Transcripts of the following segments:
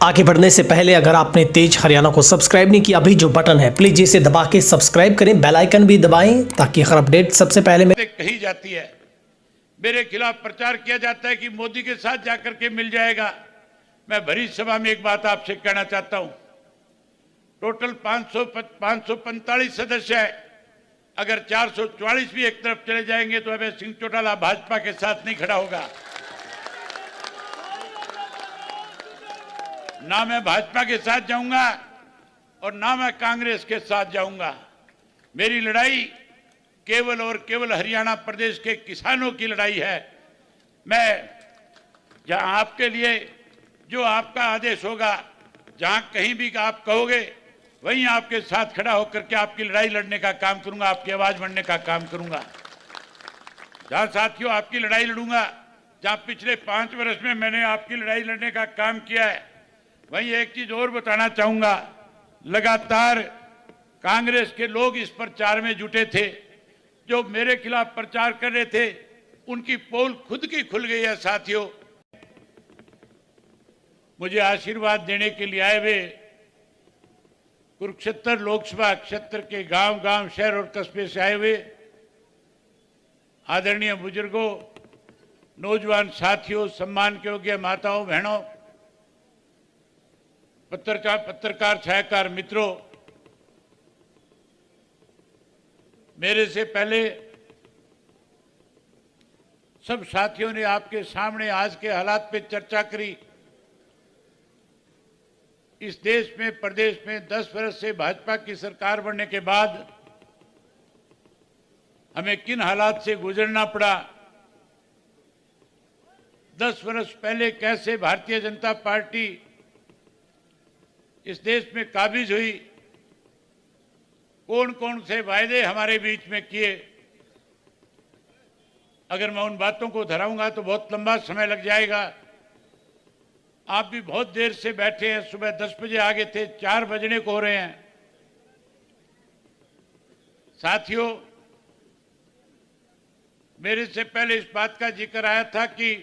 आगे बढ़ने से पहले अगर आपने तेज हरियाणा को सब्सक्राइब नहीं किया, अभी जो बटन है प्लीज इसे दबा के सब्सक्राइब करें, बेल आइकन भी दबाएं ताकि हर अपडेट सबसे पहले कही जाती है। मेरे खिलाफ प्रचार किया जाता है कि मोदी के साथ जाकर के मिल जाएगा। मैं भरी सभा में एक बात आपसे कहना चाहता हूं। टोटल 545 सदस्य है। अगर 444 भी एक तरफ चले जाएंगे तो अभय सिंह चौटाला भाजपा के साथ नहीं खड़ा होगा। ना मैं भाजपा के साथ जाऊंगा और ना मैं कांग्रेस के साथ जाऊंगा। मेरी लड़ाई केवल और केवल हरियाणा प्रदेश के किसानों की लड़ाई है। मैं जहां आपके लिए जो आपका आदेश होगा, जहां कहीं भी आप कहोगे, वहीं आपके साथ खड़ा होकर के आपकी लड़ाई लड़ने का काम करूंगा, आपकी आवाज बढ़ने का काम करूंगा। जहां साथियों आपकी लड़ाई लड़ूंगा, जहां पिछले 5 वर्ष में मैंने आपकी लड़ाई लड़ने का काम किया है, वहीं एक चीज और बताना चाहूंगा। लगातार कांग्रेस के लोग इस प्रचार में जुटे थे। जो मेरे खिलाफ प्रचार कर रहे थे, उनकी पोल खुद की खुल गई है। साथियों, मुझे आशीर्वाद देने के लिए आए हुए कुरुक्षेत्र लोकसभा क्षेत्र के गांव-गांव, शहर और कस्बे से आए हुए आदरणीय बुजुर्गों, नौजवान साथियों, सम्मान के योग्य माताओं, बहनों, पत्रकार छायाकार मित्रों, मेरे से पहले सब साथियों ने आपके सामने आज के हालात पे चर्चा करी। इस देश में, प्रदेश में 10 वर्ष से भाजपा की सरकार बनने के बाद हमें किन हालात से गुजरना पड़ा, 10 वर्ष पहले कैसे भारतीय जनता पार्टी इस देश में काबिज हुई, कौन कौन से वायदे हमारे बीच में किए। अगर मैं उन बातों को दोहराऊंगा तो बहुत लंबा समय लग जाएगा। आप भी बहुत देर से बैठे हैं, सुबह 10 बजे आ गए थे, 4 बजने को हो रहे हैं। साथियों, मेरे से पहले इस बात का जिक्र आया था कि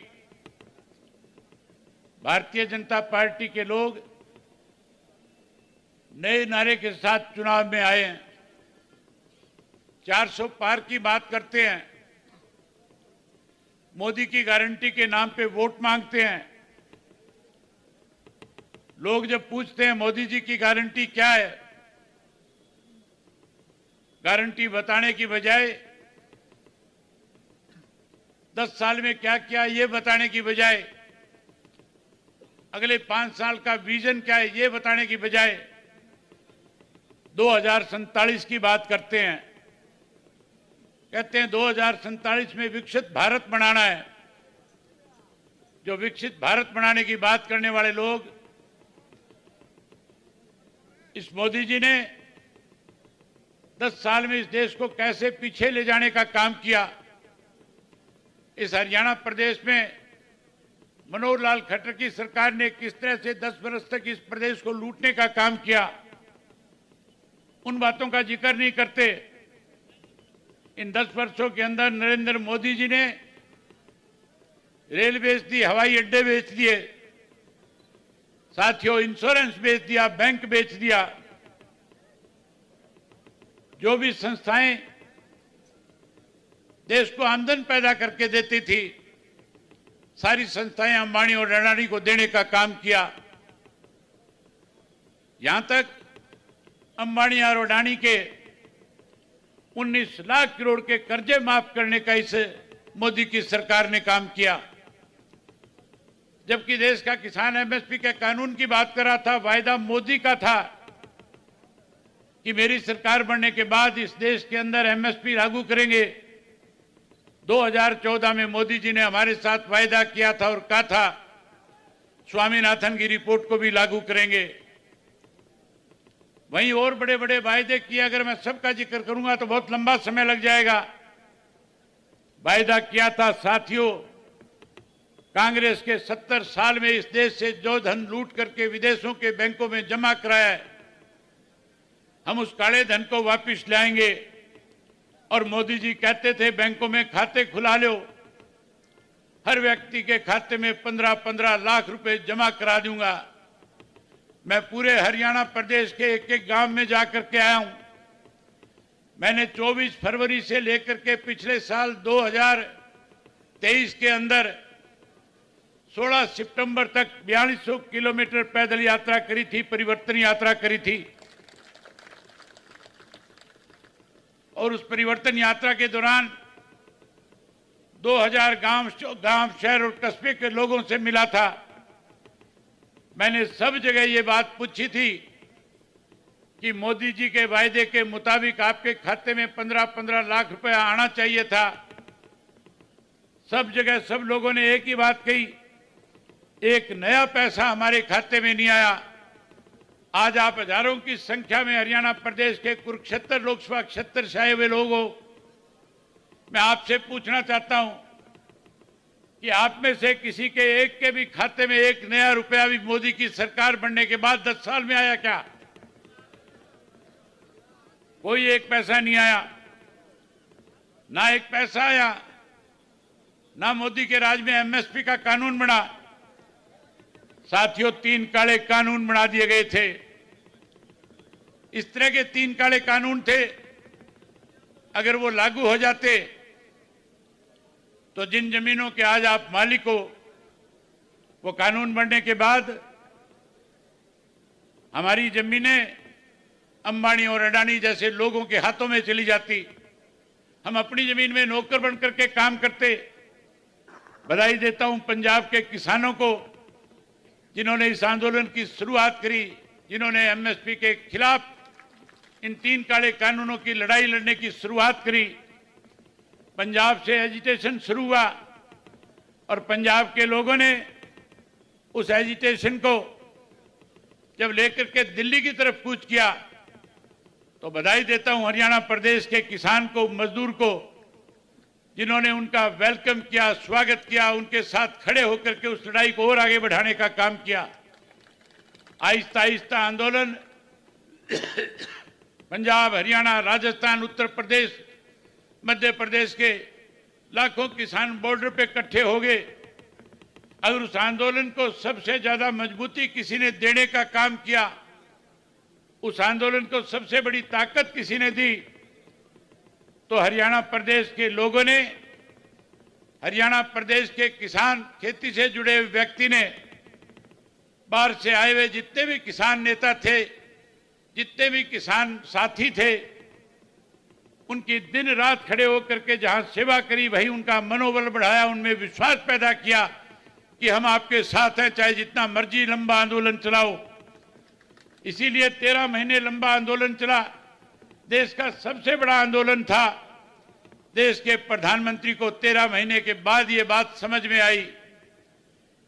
भारतीय जनता पार्टी के लोग नए नारे के साथ चुनाव में आए हैं। 400 पार की बात करते हैं, मोदी की गारंटी के नाम पे वोट मांगते हैं। लोग जब पूछते हैं मोदी जी की गारंटी क्या है, गारंटी बताने की बजाय 10 साल में क्या किया ये बताने की बजाय, अगले 5 साल का विजन क्या है ये बताने की बजाय 2047 की बात करते हैं। कहते हैं 2047 में विकसित भारत बनाना है। जो विकसित भारत बनाने की बात करने वाले लोग, इस मोदी जी ने 10 साल में इस देश को कैसे पीछे ले जाने का काम किया। इस हरियाणा प्रदेश में मनोहर लाल खट्टर की सरकार ने किस तरह से 10 वर्ष तक इस प्रदेश को लूटने का काम किया, उन बातों का जिक्र नहीं करते। इन 10 वर्षों के अंदर नरेंद्र मोदी जी ने रेल बेच दी, हवाई अड्डे बेच दिए, साथियों इंश्योरेंस बेच दिया, बैंक बेच दिया। जो भी संस्थाएं देश को आमदन पैदा करके देती थी, सारी संस्थाएं अंबानी और अडानी को देने का काम किया। यहां तक अंबानी और अडानी के 19 लाख करोड़ के कर्जे माफ करने का इस मोदी की सरकार ने काम किया। जबकि देश का किसान एमएसपी के कानून की बात कर रहा था, वायदा मोदी का था कि मेरी सरकार बनने के बाद इस देश के अंदर एमएसपी लागू करेंगे। 2014 में मोदी जी ने हमारे साथ वायदा किया था और कहा था स्वामीनाथन की रिपोर्ट को भी लागू करेंगे। वहीं और बड़े बड़े वायदे किए, अगर मैं सबका जिक्र करूंगा तो बहुत लंबा समय लग जाएगा। वायदा किया था साथियों, कांग्रेस के 70 साल में इस देश से जो धन लूट करके विदेशों के बैंकों में जमा कराया है, हम उस काले धन को वापस लाएंगे। और मोदी जी कहते थे बैंकों में खाते खुला लो, हर व्यक्ति के खाते में 15-15 लाख रुपए जमा करा दूंगा। मैं पूरे हरियाणा प्रदेश के एक एक गांव में जाकर के आया हूं। मैंने 24 फरवरी से लेकर के पिछले साल 2023 के अंदर 16 सितंबर तक 4200 किलोमीटर पैदल यात्रा करी थी, परिवर्तन यात्रा करी थी। और उस परिवर्तन यात्रा के दौरान 2000 गांव, शहर और कस्बे के लोगों से मिला था। मैंने सब जगह ये बात पूछी थी कि मोदी जी के वायदे के मुताबिक आपके खाते में 15-15 लाख रुपया आना चाहिए था। सब जगह सब लोगों ने एक ही बात कही, एक नया पैसा हमारे खाते में नहीं आया। आज आप हजारों की संख्या में हरियाणा प्रदेश के कुरुक्षेत्र लोकसभा क्षेत्र से आए हुए लोग हो। मैं आपसे पूछना चाहता हूं कि आप में से किसी के एक के भी खाते में एक नया रुपया भी मोदी की सरकार बनने के बाद 10 साल में आया क्या? कोई एक पैसा नहीं आया, ना एक पैसा आया। ना मोदी के राज में एमएसपी का कानून बना। साथियों, 3 काले कानून बना दिए गए थे। इस तरह के 3 काले कानून थे, अगर वो लागू हो जाते तो जिन जमीनों के आज आप मालिक हो, वो कानून बनने के बाद हमारी जमीनें अंबानी और अडानी जैसे लोगों के हाथों में चली जाती। हम अपनी जमीन में नौकर बनकर के काम करते। बधाई देता हूं पंजाब के किसानों को, जिन्होंने इस आंदोलन की शुरुआत करी, जिन्होंने एमएसपी के खिलाफ इन 3 काले कानूनों की लड़ाई लड़ने की शुरुआत करी। पंजाब से एजिटेशन शुरू हुआ और पंजाब के लोगों ने उस एजिटेशन को जब लेकर के दिल्ली की तरफ कूच किया, तो बधाई देता हूं हरियाणा प्रदेश के किसान को, मजदूर को, जिन्होंने उनका वेलकम किया, स्वागत किया, उनके साथ खड़े होकर के उस लड़ाई को और आगे बढ़ाने का काम किया। आहिस्ता आहिस्ता आंदोलन पंजाब, हरियाणा, राजस्थान, उत्तर प्रदेश, मध्य प्रदेश के लाखों किसान बॉर्डर पे इकट्ठे हो गए। अगर उस आंदोलन को सबसे ज्यादा मजबूती किसी ने देने का काम किया, उस आंदोलन को सबसे बड़ी ताकत किसी ने दी, तो हरियाणा प्रदेश के लोगों ने, हरियाणा प्रदेश के किसान, खेती से जुड़े हुए व्यक्ति ने, बाहर से आए हुए जितने भी किसान नेता थे, जितने भी किसान साथी थे, उनकी दिन रात खड़े होकर के जहां सेवा करी, वही उनका मनोबल बढ़ाया, उनमें विश्वास पैदा किया कि हम आपके साथ हैं, चाहे जितना मर्जी लंबा आंदोलन चलाओ। इसीलिए 13 महीने लंबा आंदोलन चला। देश का सबसे बड़ा आंदोलन था। देश के प्रधानमंत्री को 13 महीने के बाद ये बात समझ में आई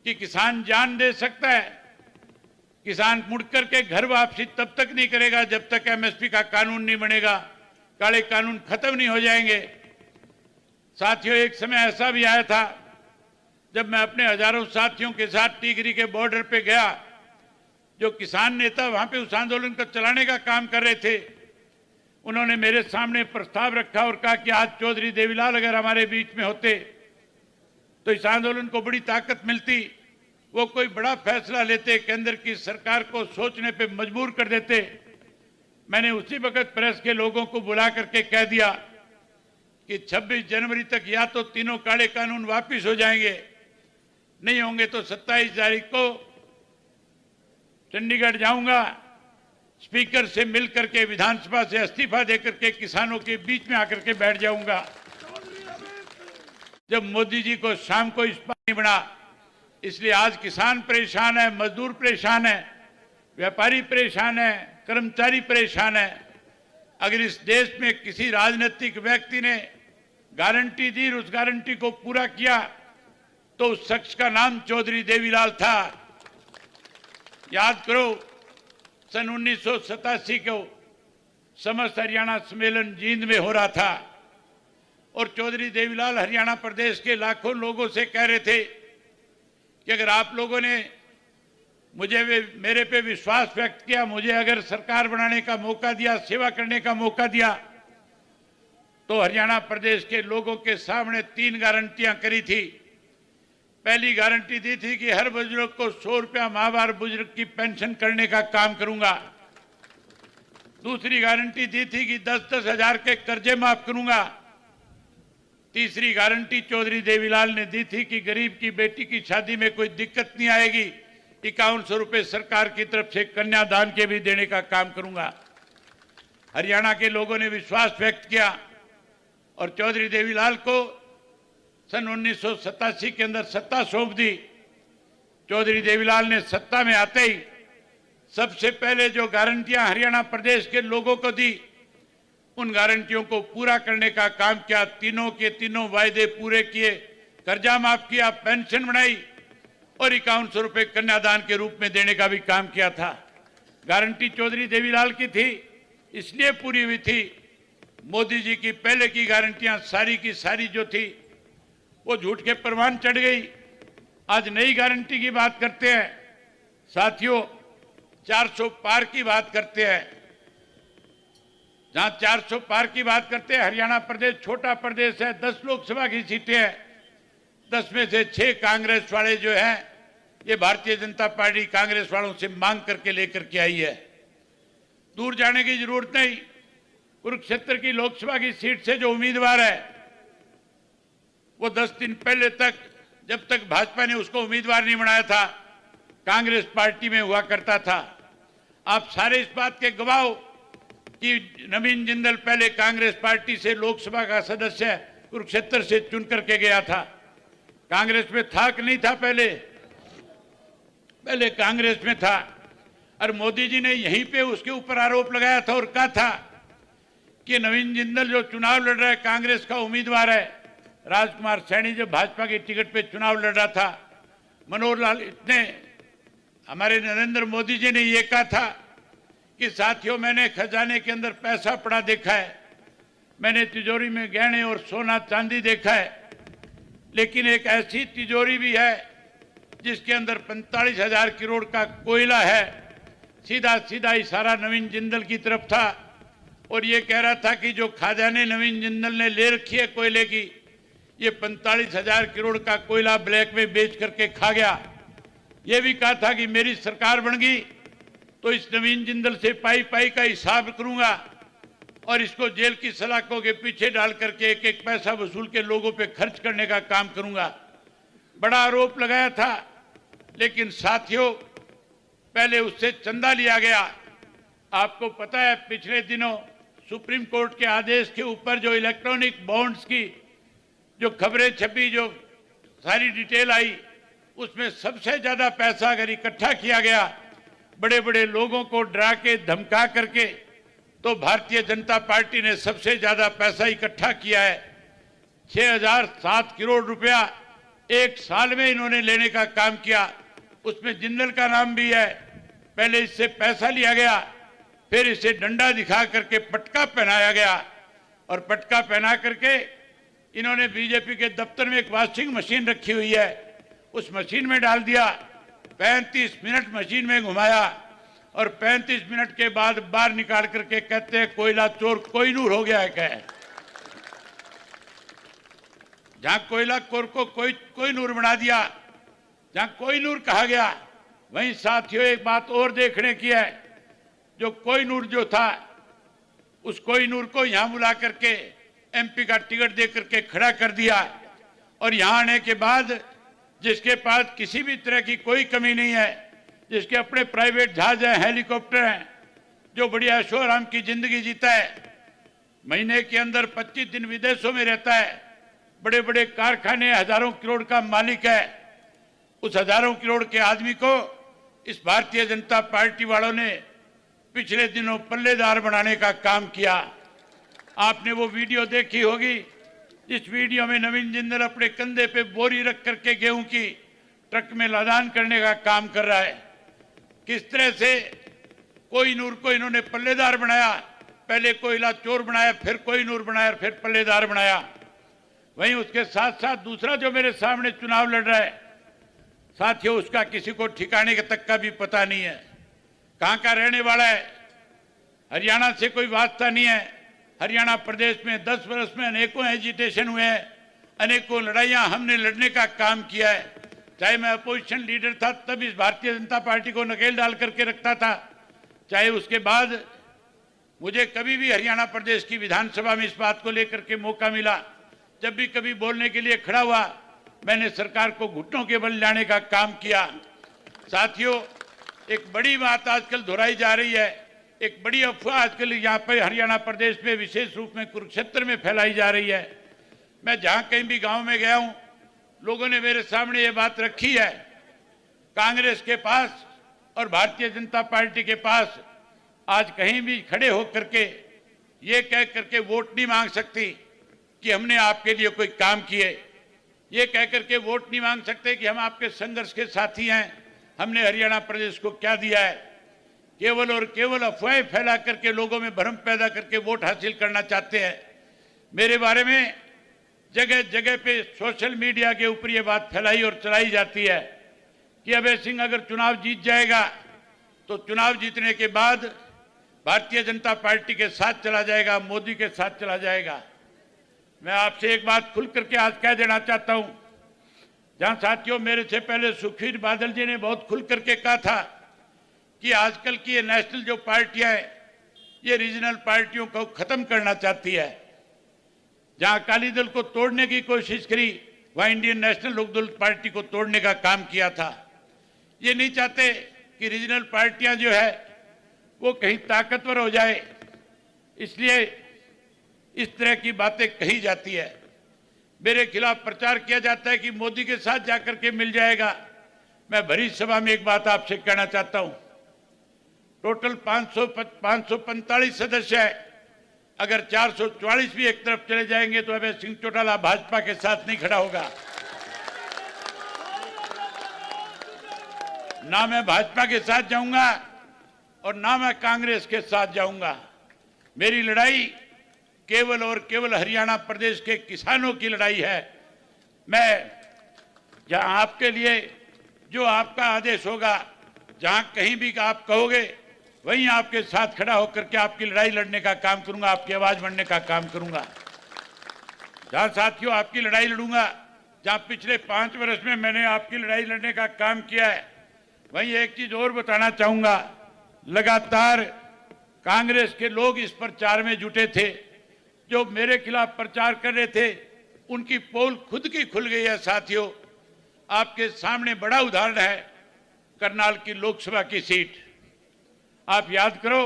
कि किसान जान दे सकता है, किसान मुड़ करके घर वापसी तब तक नहीं करेगा जब तक एमएसपी का कानून नहीं बनेगा, काले कानून खत्म नहीं हो जाएंगे। साथियों, एक समय ऐसा भी आया था जब मैं अपने हजारों साथियों के साथ टिकरी के बॉर्डर पे गया। जो किसान नेता वहां पे उस आंदोलन को चलाने का काम कर रहे थे, उन्होंने मेरे सामने प्रस्ताव रखा और कहा कि आज चौधरी देवीलाल अगर हमारे बीच में होते तो इस आंदोलन को बड़ी ताकत मिलती, वो कोई बड़ा फैसला लेते, केंद्र की सरकार को सोचने पे मजबूर कर देते। मैंने उसी वक्त प्रेस के लोगों को बुला करके कह दिया कि 26 जनवरी तक या तो तीनों काले कानून वापिस हो जाएंगे, नहीं होंगे तो 27 तारीख को चंडीगढ़ जाऊंगा, स्पीकर से मिल करके विधानसभा से इस्तीफा देकर के किसानों के बीच में आकर के बैठ जाऊंगा। जब मोदी जी को शाम को इस पर नहीं बना, इसलिए आज किसान परेशान है, मजदूर परेशान है, व्यापारी परेशान है, कर्मचारी परेशान है। अगर इस देश में किसी राजनीतिक व्यक्ति ने गारंटी दी और उस गारंटी को पूरा किया तो उस शख्स का नाम चौधरी देवीलाल था। याद करो, सन 1987 को समस्त हरियाणा सम्मेलन जींद में हो रहा था और चौधरी देवीलाल हरियाणा प्रदेश के लाखों लोगों से कह रहे थे कि अगर आप लोगों ने मेरे पे विश्वास व्यक्त किया, मुझे अगर सरकार बनाने का मौका दिया, सेवा करने का मौका दिया, तो हरियाणा प्रदेश के लोगों के सामने 3 गारंटियां करी थी पहली गारंटी दी थी कि हर बुजुर्ग को 100 रुपया माहवार बुजुर्ग की पेंशन करने का काम करूंगा। दूसरी गारंटी दी थी कि 10-10 हजार के कर्जे माफ करूंगा। तीसरी गारंटी चौधरी देवीलाल ने दी थी कि गरीब की बेटी की शादी में कोई दिक्कत नहीं आएगी। 5100 रुपये सरकार की तरफ से कन्यादान के भी देने का काम करूंगा। हरियाणा के लोगों ने विश्वास व्यक्त किया और चौधरी देवीलाल को सन 1987 के अंदर सत्ता सौंप दी। चौधरी देवीलाल ने सत्ता में आते ही सबसे पहले जो गारंटियां हरियाणा प्रदेश के लोगों को दी, उन गारंटियों को पूरा करने का काम किया। तीनों के तीनों वायदे पूरे किए, कर्जा माफ किया, पेंशन बढ़ाई और 5100 रुपये कन्यादान के रूप में देने का भी काम किया था। गारंटी चौधरी देवीलाल की थी, इसलिए पूरी हुई थी। मोदी जी की पहले की गारंटियां सारी की सारी जो थी वो झूठ के प्रमाण चढ़ गई। आज नई गारंटी की बात करते हैं साथियों, 400 पार की बात करते हैं। जहां 400 पार की बात करते हैं, हरियाणा प्रदेश छोटा प्रदेश है, 10 लोकसभा की सीटें हैं, 10 में से 6 कांग्रेस वाले जो हैं ये भारतीय जनता पार्टी कांग्रेस वालों से मांग करके लेकर के आई है। दूर जाने की जरूरत नहीं। कुरुक्षेत्र की लोकसभा की सीट से जो उम्मीदवार है वो 10 दिन पहले तक, जब तक भाजपा ने उसको उम्मीदवार नहीं बनाया था, कांग्रेस पार्टी में हुआ करता था। आप सारे इस बात के गवाह हो कि नवीन जिंदल पहले कांग्रेस पार्टी से लोकसभा का सदस्य कुरुक्षेत्र से चुन करके गया था। कांग्रेस में था कि नहीं था? पहले कांग्रेस में था। और मोदी जी ने यहीं पे उसके ऊपर आरोप लगाया था और कहा था कि नवीन जिंदल जो चुनाव लड़ रहा है, कांग्रेस का उम्मीदवार है। राजकुमार सैनी जो भाजपा की टिकट पे चुनाव लड़ रहा था, मनोहर लाल, इतने हमारे नरेंद्र मोदी जी ने ये कहा था कि साथियों मैंने खजाने के अंदर पैसा पड़ा देखा है, मैंने तिजोरी में गहने और सोना चांदी देखा है, लेकिन एक ऐसी तिजोरी भी है जिसके अंदर 45,000 करोड़ का कोयला है। सीधा सीधा इशारा नवीन जिंदल की तरफ था और ये कह रहा था कि जो खजाने नवीन जिंदल ने ले रखी है कोयले की, ये 45,000 करोड़ का कोयला ब्लैक में बेच करके खा गया। ये भी कहा था कि मेरी सरकार बन गई तो इस नवीन जिंदल से पाई पाई का हिसाब करूंगा और इसको जेल की सलाखों के पीछे डाल करके एक एक पैसा वसूल के लोगों पे खर्च करने का काम करूंगा। बड़ा आरोप लगाया था, लेकिन साथियों पहले उससे चंदा लिया गया। आपको पता है पिछले दिनों सुप्रीम कोर्ट के आदेश के ऊपर जो इलेक्ट्रॉनिक बॉन्ड्स की जो खबरें छपी, जो सारी डिटेल आई, उसमें सबसे ज्यादा पैसा अगर इकट्ठा किया गया बड़े बड़े लोगों को डरा के धमका करके, तो भारतीय जनता पार्टी ने सबसे ज्यादा पैसा इकट्ठा किया है। 6,007 करोड़ रुपया एक साल में इन्होंने लेने का काम किया। उसमें जिंदल का नाम भी है। पहले इससे पैसा लिया गया, फिर इसे डंडा दिखा करके पटका पहनाया गया और पटका पहना करके इन्होंने बीजेपी के दफ्तर में एक वॉशिंग मशीन रखी हुई है, उस मशीन में डाल दिया। 35 मिनट मशीन में घुमाया और 35 मिनट के बाद बाहर निकाल करके कहते हैं कोयला चोर कोहिनूर हो गया है। क्या है? जहां कोयला चोर को कोहिनूर बना दिया, जहां कोहिनूर कहा गया, वहीं साथियों एक बात और देखने की है। जो कोहिनूर जो था, उस कोहिनूर को यहां बुला करके एमपी का टिकट दे करके खड़ा कर दिया और यहां आने के बाद जिसके पास किसी भी तरह की कोई कमी नहीं है, जिसके अपने प्राइवेट जहाज हैं, हेलीकॉप्टर हैं, जो बढ़िया ऐशो आराम की जिंदगी जीता है, महीने के अंदर 25 दिन विदेशों में रहता है, बड़े बड़े कारखाने, हजारों करोड़ का मालिक है, उस हजारों करोड़ के आदमी को इस भारतीय जनता पार्टी वालों ने पिछले दिनों पल्लेदार बनाने का काम किया। आपने वो वीडियो देखी होगी, इस वीडियो में नवीन जिंदल अपने कंधे पे बोरी रख करके गेहूं की ट्रक में लदान करने का काम कर रहा है। किस तरह से कोहिनूर को इन्होंने पल्लेदार बनाया, पहले कोयला चोर बनाया, फिर कोहिनूर बनाया, फिर पल्लेदार बनाया। वहीं उसके साथ साथ दूसरा जो मेरे सामने चुनाव लड़ रहा है साथियों, उसका किसी को ठिकाने के तक का भी पता नहीं है, कहां का रहने वाला है, हरियाणा से कोई वास्ता नहीं है। हरियाणा प्रदेश में 10 वर्ष में अनेकों एजिटेशन हुए हैं, अनेकों लड़ाइयां हमने लड़ने का काम किया है, चाहे मैं अपोजिशन लीडर था तब इस भारतीय जनता पार्टी को नकेल डाल करके रखता था, चाहे उसके बाद मुझे कभी भी हरियाणा प्रदेश की विधानसभा में इस बात को लेकर के मौका मिला, जब भी कभी बोलने के लिए खड़ा हुआ, मैंने सरकार को घुटनों के बल लाने का काम किया। साथियों, एक बड़ी बात आजकल दोहराई जा रही है, एक बड़ी अफवाह आजकल यहाँ पर हरियाणा प्रदेश में विशेष रूप में कुरुक्षेत्र में फैलाई जा रही है। मैं जहाँ कहीं भी गांव में गया हूँ, लोगों ने मेरे सामने ये बात रखी है, कांग्रेस के पास और भारतीय जनता पार्टी के पास आज कहीं भी खड़े होकर के ये कह करके वोट नहीं मांग सकती कि हमने आपके लिए कोई काम किए, ये कह करके वोट नहीं मांग सकते कि हम आपके संघर्ष के साथी हैं, हमने हरियाणा प्रदेश को क्या दिया है। केवल और केवल अफवाहें फैला करके लोगों में भ्रम पैदा करके वोट हासिल करना चाहते हैं। मेरे बारे में जगह जगह पे सोशल मीडिया के ऊपर ये बात फैलाई और चलाई जाती है कि अभय सिंह अगर चुनाव जीत जाएगा तो चुनाव जीतने के बाद भारतीय जनता पार्टी के साथ चला जाएगा, मोदी के साथ चला जाएगा। मैं आपसे एक बात खुल करके आज कह देना चाहता हूं, जहां साथियों मेरे से पहले सुखबीर बादल जी ने बहुत खुल करके कहा था कि आजकल की ये नेशनल जो पार्टियां हैं ये रीजनल पार्टियों को खत्म करना चाहती है। जहां अकाली दल को तोड़ने की कोशिश करी, वहां इंडियन नेशनल लोकदल पार्टी को तोड़ने का काम किया था। ये नहीं चाहते कि रीजनल पार्टियां जो है वो कहीं ताकतवर हो जाए, इसलिए इस तरह की बातें कही जाती है। मेरे खिलाफ प्रचार किया जाता है कि मोदी के साथ जाकर के मिल जाएगा। मैं भरी सभा में एक बात आपसे कहना चाहता हूं, टोटल 545 सदस्य है, अगर 444 भी एक तरफ चले जाएंगे तो अभय सिंह चौटाला भाजपा के साथ नहीं खड़ा होगा। ना मैं भाजपा के साथ जाऊंगा और ना मैं कांग्रेस के साथ जाऊंगा। मेरी लड़ाई केवल और केवल हरियाणा प्रदेश के किसानों की लड़ाई है। मैं जहां आपके लिए जो आपका आदेश होगा, जहां कहीं भी आप कहोगे, वहीं आपके साथ खड़ा होकर के आपकी लड़ाई लड़ने का काम करूंगा, आपकी आवाज बनने का काम करूंगा। जहां साथियों आपकी लड़ाई लड़ूंगा, जहां पिछले 5 वर्ष में मैंने आपकी लड़ाई लड़ने का काम किया है, वहीं एक चीज और बताना चाहूंगा, लगातार कांग्रेस के लोग इस प्रचार में जुटे थे, जो मेरे खिलाफ प्रचार कर रहे थे, उनकी पोल खुद की खुल गई है। साथियों, आपके सामने बड़ा उदाहरण है करनाल की लोकसभा की सीट। आप याद करो,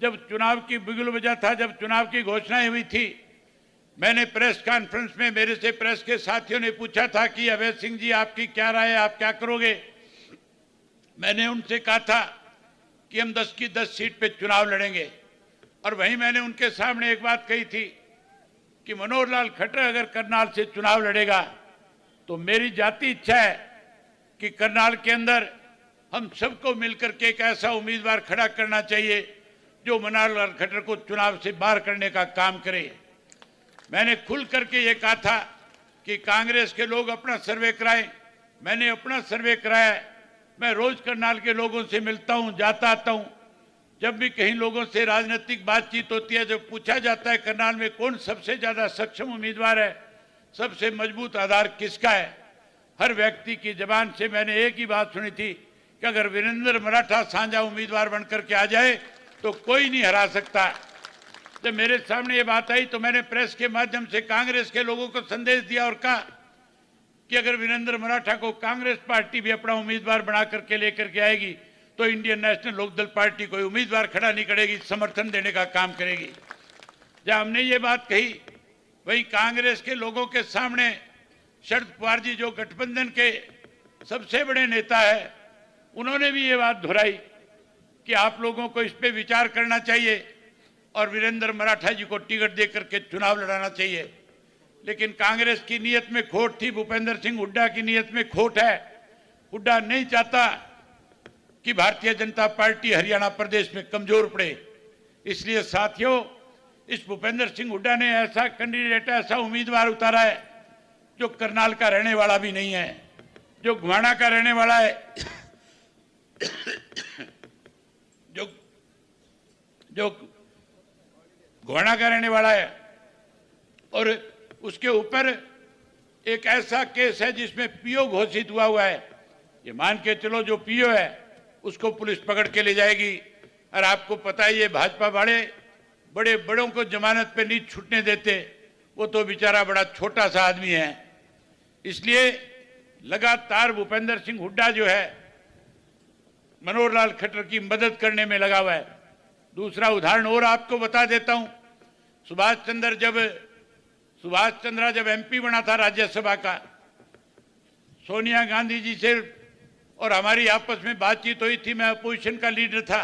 जब चुनाव की बिगुल बजा था, जब चुनाव की घोषणाएं हुई थी, मैंने प्रेस कॉन्फ्रेंस में मेरे से प्रेस के साथियों ने पूछा था कि अभय सिंह जी आपकी क्या राय है, आप क्या करोगे। मैंने उनसे कहा था कि हम 10 की 10 सीट पे चुनाव लड़ेंगे, और वहीं मैंने उनके सामने एक बात कही थी कि मनोहर लाल खट्टर अगर करनाल से चुनाव लड़ेगा तो मेरी जाती इच्छा है कि करनाल के अंदर हम सबको मिलकर के एक ऐसा उम्मीदवार खड़ा करना चाहिए जो मनोहर लाल खट्टर को चुनाव से बाहर करने का काम करे। मैंने खुल करके ये कहा था कि कांग्रेस के लोग अपना सर्वे कराएं, मैंने अपना सर्वे कराया। मैं रोज करनाल के लोगों से मिलता हूं, जाता आता हूं। जब भी कहीं लोगों से राजनीतिक बातचीत होती है, जब पूछा जाता है करनाल में कौन सबसे ज्यादा सक्षम उम्मीदवार है, सबसे मजबूत आधार किसका है, हर व्यक्ति की जबान से मैंने एक ही बात सुनी थी कि अगर वीरेंद्र मराठा साझा उम्मीदवार बनकर के आ जाए तो कोई नहीं हरा सकता। जब मेरे सामने ये बात आई तो मैंने प्रेस के माध्यम से कांग्रेस के लोगों को संदेश दिया और कहा कि अगर वीरेंद्र मराठा को कांग्रेस पार्टी भी अपना उम्मीदवार बना करके लेकर के आएगी तो इंडियन नेशनल लोकदल पार्टी कोई उम्मीदवार खड़ा नहीं करेगी, समर्थन देने का काम करेगी। जब हमने ये बात कही, वही कांग्रेस के लोगों के सामने शरद पवार जी जो गठबंधन के सबसे बड़े नेता है, उन्होंने भी ये बात दोहराई कि आप लोगों को इस पे विचार करना चाहिए और वीरेंद्र मराठा जी को टिकट देकर के चुनाव लड़ाना चाहिए। लेकिन कांग्रेस की नीयत में खोट थी, भूपेंद्र सिंह हुड्डा की नीयत में खोट है। हुड्डा नहीं चाहता कि भारतीय जनता पार्टी हरियाणा प्रदेश में कमजोर पड़े। इसलिए साथियों, इस भूपेंद्र सिंह हुड्डा ने ऐसा कैंडिडेट, ऐसा उम्मीदवार उतारा है जो करनाल का रहने वाला भी नहीं है, जो घुमाना का रहने वाला है, जो घुमाना का रहने वाला है, और उसके ऊपर एक ऐसा केस है जिसमें पीओ घोषित हुआ है। ये मान के चलो जो पीओ है उसको पुलिस पकड़ के ले जाएगी। और आपको पता है ये भाजपा वाले बड़े बड़ों को जमानत पे नहीं छूटने देते। वो तो बेचारा बड़ा छोटा सा आदमी है। इसलिए लगातार भूपेंद्र सिंह हुड्डा जो है मनोहर लाल खट्टर की मदद करने में लगा हुआ है। दूसरा उदाहरण और आपको बता देता हूं। सुभाष चंद्रा जब एमपी बना था राज्यसभा का, सोनिया गांधी जी से और हमारी आपस में बातचीत हुई थी। मैं अपोजिशन का लीडर था।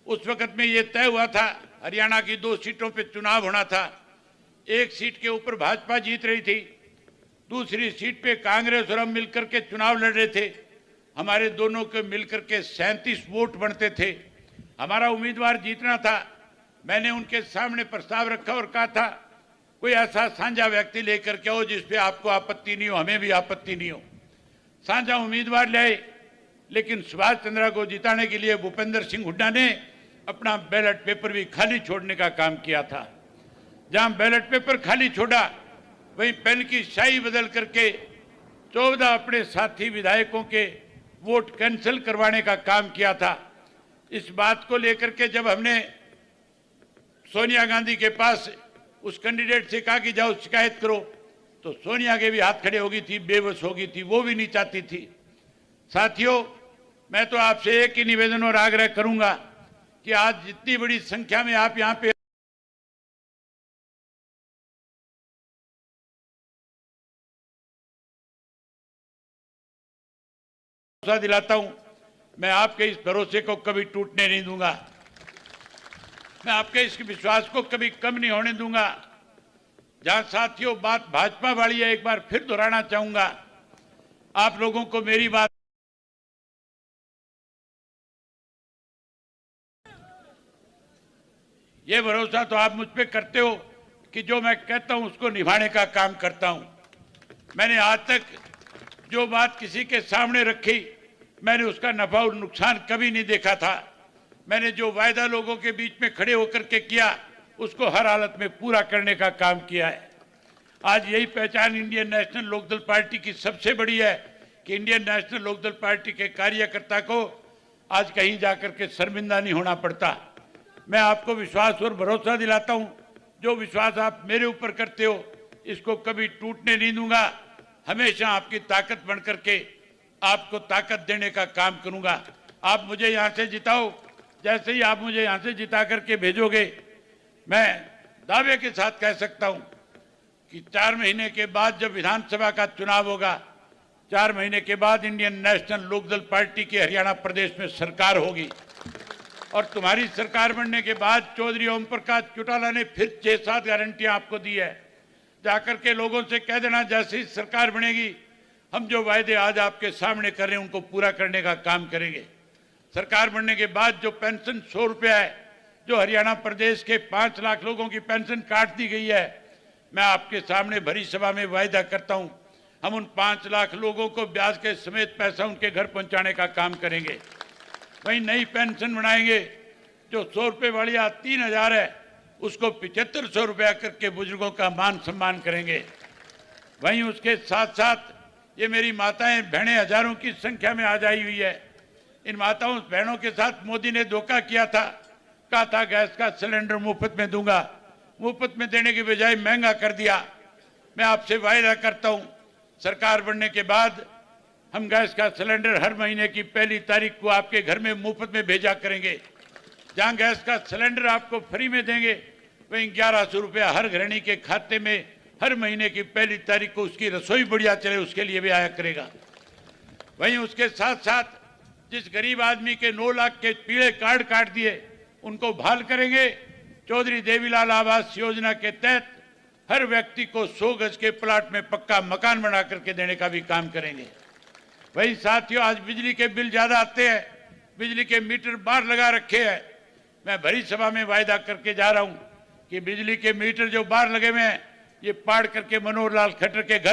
उस वक्त में ये तय हुआ था हरियाणा की 2 सीटों पे चुनाव होना था। एक सीट के ऊपर भाजपा जीत रही थी, दूसरी सीट पे कांग्रेस और हम मिलकर के चुनाव लड़ रहे थे। हमारे दोनों के मिलकर के 37 वोट बनते थे। हमारा उम्मीदवार जीतना था। मैंने उनके सामने प्रस्ताव रखा और कहा था कोई ऐसा साझा व्यक्ति लेकर के आओ जिस पे आपको आपत्ति नहीं हो, हमें भी आपत्ति नहीं हो। साझा उम्मीदवार लाए, लेकिन सुभाष चंद्रा को जिताने के लिए भूपेंद्र सिंह हुड्डा ने अपना बैलेट पेपर भी खाली छोड़ने का काम किया था। जहां बैलेट पेपर खाली छोड़ा वहीं पेन की स्याही बदल करके 14 अपने साथी विधायकों के वोट कैंसिल करवाने का काम किया था। इस बात को लेकर के जब हमने सोनिया गांधी के पास उस कैंडिडेट से कहा कि जाओ शिकायत करो, तो सोनिया के भी हाथ खड़े हो गई थी, बेबस हो गई थी, वो भी नहीं चाहती थी। साथियों, मैं तो आपसे एक ही निवेदन और आग्रह करूंगा कि आज जितनी बड़ी संख्या में आप यहां पे भरोसा दिलाता हूं, मैं आपके इस भरोसे को कभी टूटने नहीं दूंगा। मैं आपके इस विश्वास को कभी कम नहीं होने दूंगा। जहां साथियों बात भाजपा वाली है, एक बार फिर दोहराना चाहूंगा, आप लोगों को मेरी बात ये भरोसा तो आप मुझ पे करते हो कि जो मैं कहता हूं उसको निभाने का काम करता हूं। मैंने आज तक जो बात किसी के सामने रखी, मैंने उसका नफा और नुकसान कभी नहीं देखा था। मैंने जो वायदा लोगों के बीच में खड़े होकर के किया उसको हर हालत में पूरा करने का काम किया है। आज यही पहचान इंडियन नेशनल लोकदल पार्टी की सबसे बड़ी है कि इंडियन नेशनल लोकदल पार्टी के कार्यकर्ता को आज कहीं जाकर के शर्मिंदा नहीं होना पड़ता। मैं आपको विश्वास और भरोसा दिलाता हूं, जो विश्वास आप मेरे ऊपर करते हो इसको कभी टूटने नहीं दूंगा। हमेशा आपकी ताकत बन करके आपको ताकत देने का काम करूंगा। आप मुझे यहां से जिताओ, जैसे ही आप मुझे यहां से जिता करके भेजोगे, मैं दावे के साथ कह सकता हूं कि 4 महीने के बाद जब विधानसभा का चुनाव होगा, 4 महीने के बाद इंडियन नेशनल लोकदल पार्टी की हरियाणा प्रदेश में सरकार होगी। और तुम्हारी सरकार बनने के बाद चौधरी ओम प्रकाश चौटाला ने फिर 6-7 गारंटियां आपको दी है। जाकर के लोगों से कह देना जैसे ही सरकार बनेगी हम जो वायदे आज आपके सामने कर रहे हैं उनको पूरा करने का काम करेंगे। सरकार बनने के बाद जो पेंशन 100 रुपया है, जो हरियाणा प्रदेश के 5 लाख लोगों की पेंशन काट दी गई है, मैं आपके सामने भरी सभा में वायदा करता हूं हम उन 5 लाख लोगों को ब्याज के समेत पैसा उनके घर पहुंचाने का काम करेंगे। वहीं नई पेंशन बनाएंगे, जो 100 रुपये वाली आज 3000 है उसको 7500 रुपया करके बुजुर्गों का मान सम्मान करेंगे। वहीं उसके साथ साथ ये मेरी माताएं बहनें हजारों की संख्या में आज आई हुई है। इन माताओं बहनों के साथ मोदी ने धोखा किया था, कहा था गैस का सिलेंडर मुफ्त में दूंगा, मुफ्त में देने की बजाय महंगा कर दिया। मैं आपसे वायदा करता हूं सरकार बनने के बाद हम गैस का सिलेंडर हर महीने की 1 तारीख को आपके घर में मुफ्त में भेजा करेंगे। जहां गैस का सिलेंडर आपको फ्री में देंगे, वहीं 1100 रुपया हर गृहिणी के खाते में हर महीने की 1 तारीख को उसकी रसोई बढ़िया चले उसके लिए भी आया करेगा। वहीं उसके साथ साथ जिस गरीब आदमी के 9 लाख के पीले कार्ड काट दिए उनको बहाल करेंगे। चौधरी देवीलाल आवास योजना के तहत हर व्यक्ति को 100 गज के प्लाट में पक्का मकान बना करके देने का भी काम करेंगे। वही साथियों, आज बिजली के बिल ज्यादा आते हैं, बिजली के मीटर बाहर लगा रखे हैं। मैं भरी सभा में वायदा करके जा रहा हूं कि बिजली के मीटर जो बाहर लगे हुए हैं ये पाड़ करके मनोहर लाल खट्टर के घर